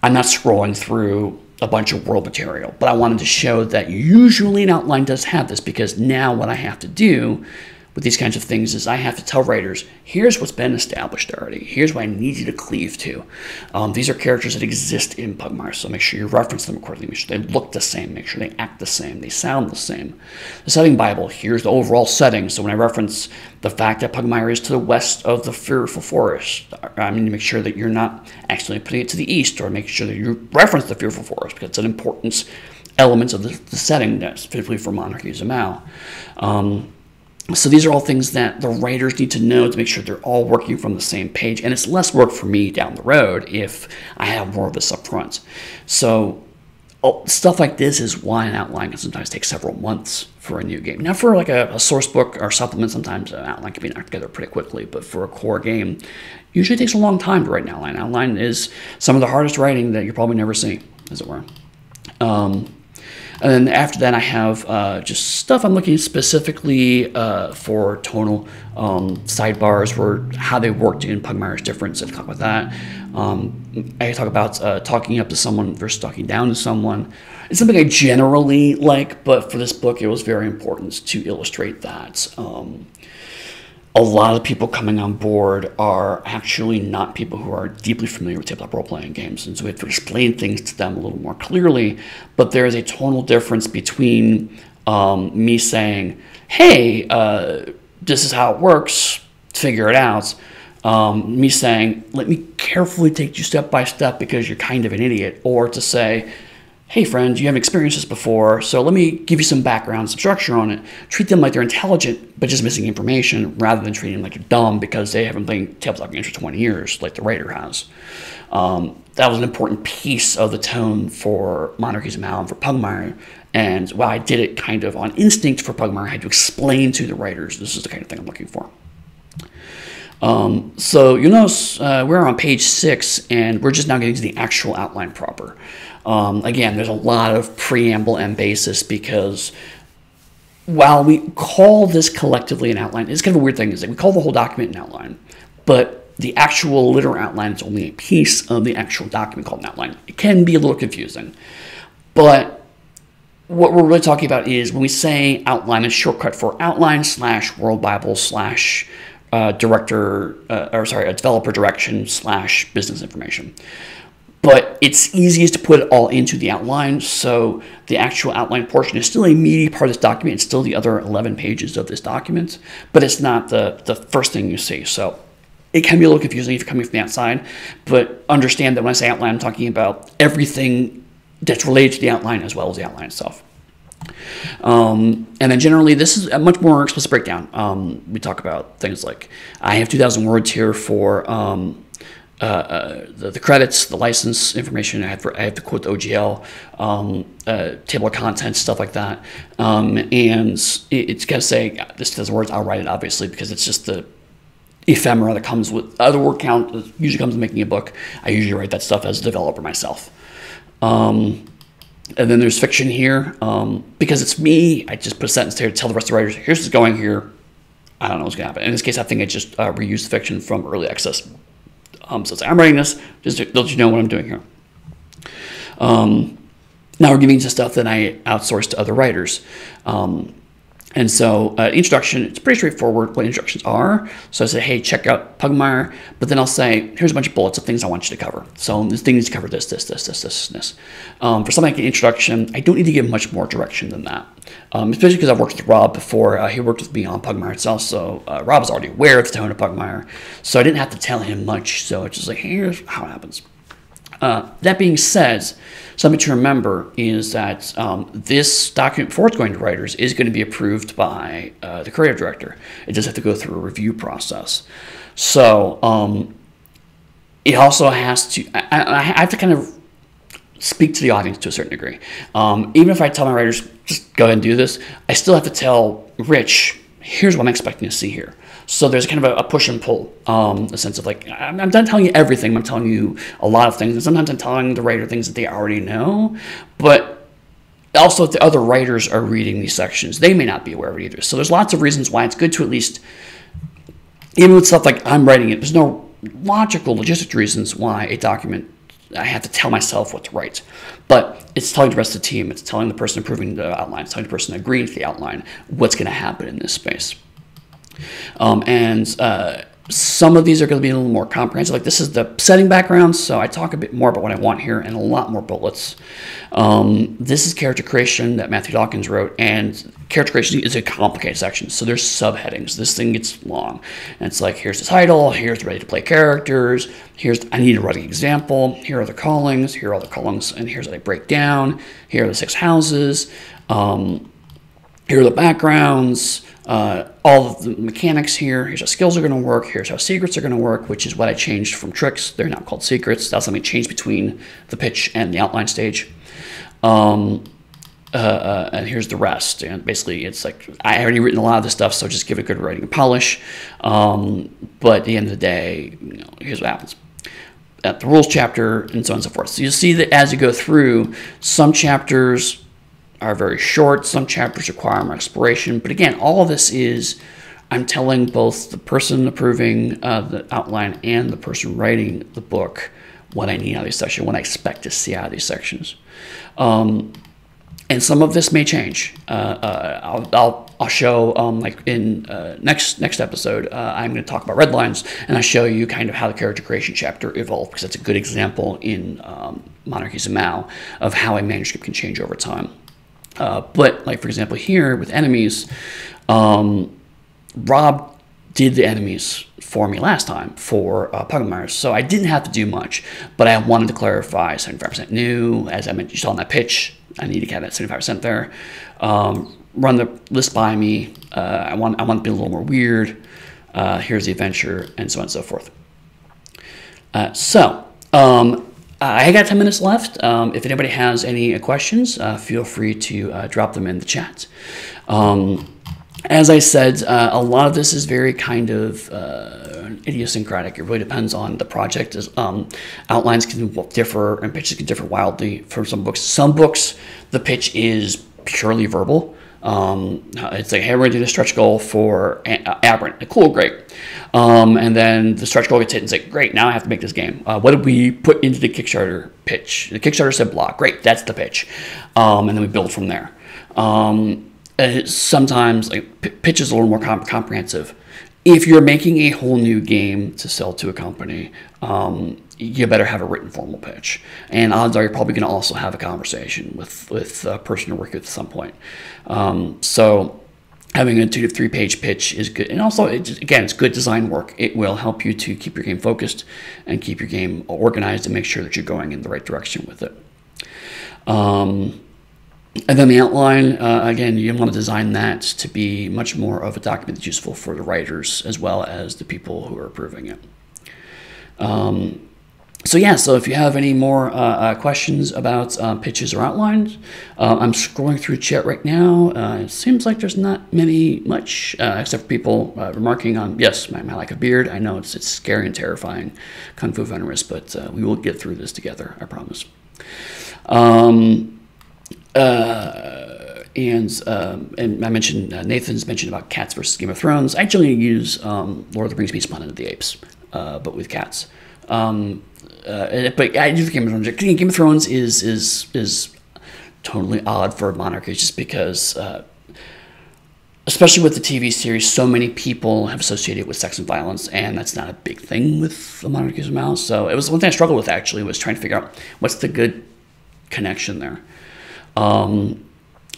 [SPEAKER 2] I'm not scrolling through a bunch of world material, but I wanted to show that usually an outline does have this, because now what I have to do with these kinds of things is I have to tell writers, here's what's been established already. Here's what I need you to cleave to. These are characters that exist in Pugmire, so make sure you reference them accordingly. Make sure they look the same. Make sure they act the same. They sound the same. The setting Bible, here's the overall setting. So when I reference the fact that Pugmire is to the west of the Fearful Forest, I need to make sure that you're not accidentally putting it to the east, or make sure that you reference the Fearful Forest, because it's an important element of the setting that's specifically for Monarchies of Mal. So these are all things that the writers need to know to make sure they're all working from the same page. And it's less work for me down the road if I have more of this up front. So stuff like this is why an outline can sometimes take several months for a new game. Now for like a source book or supplement, sometimes an outline can be knocked together pretty quickly. But for a core game, usually it takes a long time to write an outline. Outline is some of the hardest writing that you'll probably never see, as it were.
[SPEAKER 1] And then after that, I have just stuff I'm looking specifically for tonal sidebars, how they worked in Pugmire's difference. I talk about that. I talk about talking up to someone versus talking down to someone. It's something I generally like, but for this book, it was very important to illustrate that. A lot of people coming on board are actually not people who are deeply familiar with tabletop role-playing games, and so we have to explain things to them a little more clearly. But there is a tonal difference between me saying, hey, this is how it works, figure it out, me saying, let me carefully take you step by step because you're kind of an idiot, or to say, hey friend, you haven't experienced this before, so let me give you some background, some structure on it. Treat them like they're intelligent, but just missing information, rather than treating them like you're dumb because they haven't played tabletop games for 20 years, like the writer has. That was an important piece of the tone for Monarchies of Mal and for Pugmire. And while I did it kind of on instinct for Pugmire, I had to explain to the writers, this is the kind of thing I'm looking for. So you'll notice we're on page 6, and we're just now getting to the actual outline proper. Again, there's a lot of preamble and basis because while we call this collectively an outline, it's kind of a weird thing, is that we call the whole document an outline, but the actual literal outline is only a piece of the actual document called an outline. It can be a little confusing, but what we're really talking about is when we say outline, it's shortcut for outline / World Bible / a developer direction / business information. But it's easiest to put it all into the outline, so the actual outline portion is still a meaty part of this document. It's still the other 11 pages of this document, but it's not the first thing you see. So it can be a little confusing if you're coming from the outside, but understand that when I say outline, I'm talking about everything that's related to the outline as well as the outline itself. And then generally, this is a much more explicit breakdown. We talk about things like, I have 2,000 words here for the credits, the license information. I have to quote the OGL, table of contents, stuff like that. And it's got to say, this 2,000 words, I'll write it, obviously, because it's just the ephemera that comes with other word count that usually comes with making a book. I usually write that stuff as a developer myself. And then there's fiction here. Because it's me, I just put a sentence here to tell the rest of the writers, here's what's going here. I don't know what's going to happen. In this case, I think I just reused the fiction from early access. So it's like, I'm writing this, just to let you know what I'm doing here. Now we're getting to stuff that I outsource to other writers. And so introduction, it's pretty straightforward what introductions are. So I say, hey, check out Pugmire, but then I'll say, here's a bunch of bullets of things I want you to cover. So this thing needs to cover this. For something like an introduction, I don't need to give much more direction than that. Especially because I've worked with Rob before. He worked with me on Pugmire itself, so Rob was already aware of the tone of Pugmire. So I didn't have to tell him much, so it's just like, here's how it happens. That being said, something to remember is that this document, before it's going to writers, is going to be approved by the creative director. It does have to go through a review process. So it also has to, I have to kind of speak to the audience to a certain degree. Even if I tell my writers, just go ahead and do this, I still have to tell Rich, here's what I'm expecting to see here. So there's kind of a push and pull, a sense of like, I'm not telling you everything, I'm telling you a lot of things. And sometimes I'm telling the writer things that they already know, but also if the other writers are reading these sections, they may not be aware of it either. So there's lots of reasons why it's good to at least, even with stuff like I'm writing it, there's no logical, logistic reasons why a document, I have to tell myself what to write. But it's telling the rest of the team, it's telling the person approving the outline, it's telling the person agreeing to the outline what's going to happen in this space. Some of these are going to be a little more comprehensive. Like this is the setting background, so I talk a bit more about what I want here and a lot more bullets. This is character creation that Matthew Dawkins wrote, and character creation is a complicated section, so there's subheadings. This thing gets long, and it's like, here's the title, here's the ready to play characters, I need a writing example, here are the callings, here are all the callings, and here's how they break down, here are the 6 houses, here are the backgrounds, all of the mechanics here. Here's how skills are going to work. Here's how secrets are going to work, which is what I changed from tricks. They're now called secrets. That's something changed between the pitch and the outline stage. And here's the rest. And basically, it's like I already written a lot of this stuff, so just give it good writing and polish. But at the end of the day, here's what happens.
[SPEAKER 2] at the rules chapter, and so on and so forth. So you'll see that as you go through, some chapters are very short, some chapters require more exploration. But again, all of this is, I'm telling both the person approving the outline and the person writing the book what I need out of these sections, what I expect to see out of these sections. And some of this may change. I'll show, like in next episode, I'm going to talk about red lines, and I show you kind of how the character creation chapter evolved, because that's a good example in Monarchies of Mao of how a manuscript can change over time. But like, for example, here with enemies, Rob did the enemies for me last time for Pugmire, so I didn't have to do much, but I wanted to clarify 75% new, as I mentioned, you saw in that pitch. I need to have that 75% there. Run the list by me. I want to be a little more weird. Here's the adventure, and so on and so forth. I got 10 minutes left. If anybody has any questions, feel free to drop them in the chat. As I said, a lot of this is very kind of idiosyncratic. It really depends on the project. Outlines can differ and pitches can differ wildly for some books. Some books, the pitch is purely verbal. It's like, hey, we're going to do the stretch goal for Aberrant. Cool, great. And then the stretch goal gets hit and it's like, great, now I have to make this game. What did we put into the Kickstarter pitch? The Kickstarter said block. Great, that's the pitch. And then we build from there. Sometimes like pitch is a little more comprehensive. If you're making a whole new game to sell to a company, you better have a written formal pitch. And odds are you're probably going to also have a conversation with a person you're working with at some point. So having a 2 to 3 page pitch is good. And also, it's good design work. It will help you to keep your game focused and keep your game organized and make sure that you're going in the right direction with it. And then the outline, again, you want to design that to be much more of a document that's useful for the writers as well as the people who are approving it. So if you have any more questions about pitches or outlines, I'm scrolling through chat right now. It seems like there's not much, except for people remarking on, yes, my lack of beard. I know it's scary and terrifying, Kung Fu venomous, but we will get through this together, I promise. And I mentioned, Nathan's mentioned about cats versus Game of Thrones. I actually use Lord of the Rings Beast Planet of the Apes, but with cats. But I do Game of Thrones. Game of Thrones is totally odd for monarchies, just because, especially with the TV series, so many people have associated it with sex and violence, and that's not a big thing with the Monarchies of Mao. So it was one thing I struggled with, actually, was trying to figure out what's the good connection there.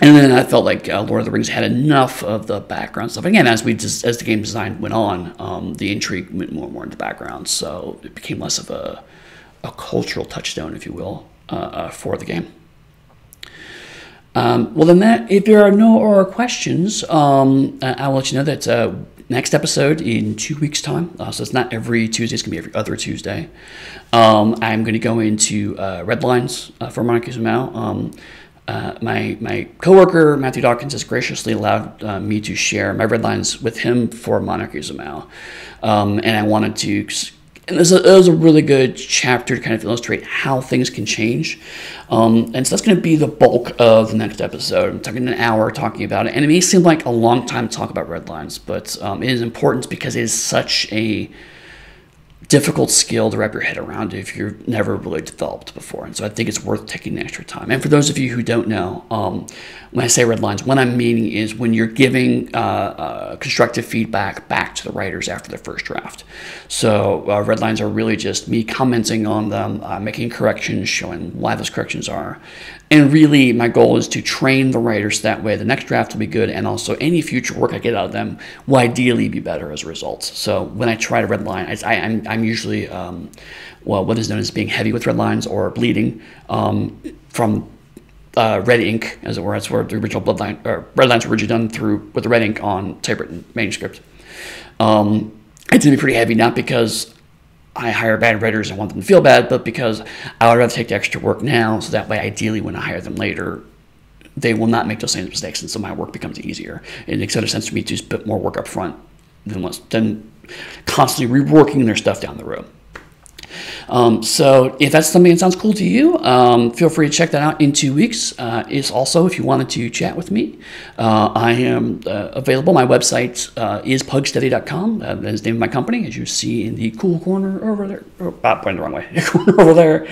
[SPEAKER 2] And then I felt like Lord of the Rings had enough of the background stuff. Again, as the game design went on, the intrigue went more and more into the background, so it became less of a cultural touchstone, if you will, for the game. Well, then if there are no more questions, I'll let you know that next episode in 2 weeks' time, so it's not every Tuesday, it's going to be every other Tuesday, I'm going to go into red lines for Monarchies of Mao. My coworker, Matthew Dawkins, has graciously allowed me to share my red lines with him for Monarchies of Mao. And I wanted to, and it was a really good chapter to kind of illustrate how things can change. And so that's going to be the bulk of the next episode. I'm talking an hour talking about it. And it may seem like a long time to talk about red lines, but it is important because it is such a difficult skill to wrap your head around if you've never really developed before. And so I think it's worth taking the extra time. And for those of you who don't know, when I say red lines, what I'm meaning is when you're giving constructive feedback back to the writers after their first draft. So red lines are really just me commenting on them, making corrections, showing why those corrections are. And really, my goal is to train the writers that way. The next draft will be good, and also any future work I get out of them will ideally be better as a result. So when I try to red line, I'm usually, what is known as being heavy with red lines or bleeding from red ink, as it were. That's where the original red lines were originally done through with the red ink on typewritten manuscript. It's going to be pretty heavy, not because I hire bad writers and want them to feel bad, but because I would rather take the extra work now, so that way, ideally, when I hire them later, they will not make those same mistakes, and so my work becomes easier. It makes better sense to me to just put more work up front than constantly reworking their stuff down the road.
[SPEAKER 1] So if that's something that sounds cool to you, feel free to check that out in 2 weeks. Is also, if you wanted to chat with me, I am available. My website is pugsteady.com. That is the name of my company, as you see in the cool corner over there. Oh, pointing the wrong way. Corner over there.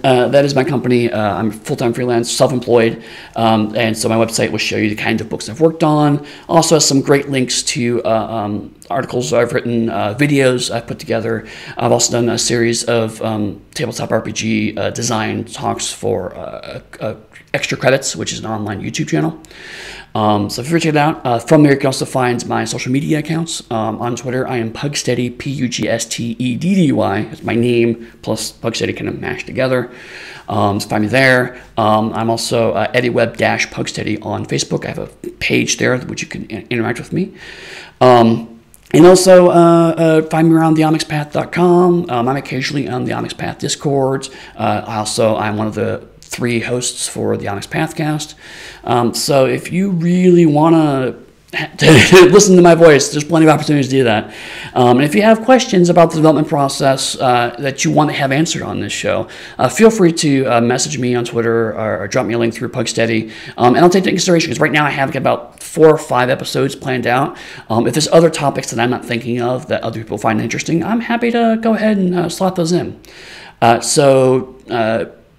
[SPEAKER 1] That is my company. I'm full-time freelance, self-employed, and so my website will show you the kind of books I've worked on. Also has some great links to articles I've written, videos I've put together. I've also done a series of tabletop RPG design talks for Extra Credits, which is an online YouTube channel. So if you check it out, from there you can also find my social media accounts. On Twitter, I am Pugsteady, Pugsteddy. It's my name plus Pugsteady kind of mashed together. So find me there. I'm also eddyweb-pugsteady on Facebook. I have a page there which you can interact with me. And also find me around the onyxpath.com. I'm occasionally on the Onyx Path Discord. I'm one of the 3 hosts for the Onyx Pathcast. So if you really want to listen to my voice, there's plenty of opportunities to do that. And if you have questions about the development process that you want to have answered on this show, feel free to message me on Twitter or drop me a link through Pugsteady. And I'll take that into consideration, because right now I have about 4 or 5 episodes planned out. If there's other topics that I'm not thinking of that other people find interesting, I'm happy to go ahead and slot those in.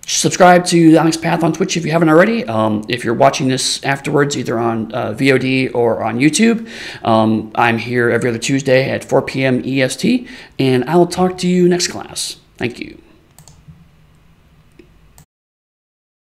[SPEAKER 1] Subscribe to the Onyx Path on Twitch if you haven't already. If you're watching this afterwards, either on VOD or on YouTube, I'm here every other Tuesday at 4 p.m. EST, and I will talk to you next class. Thank you.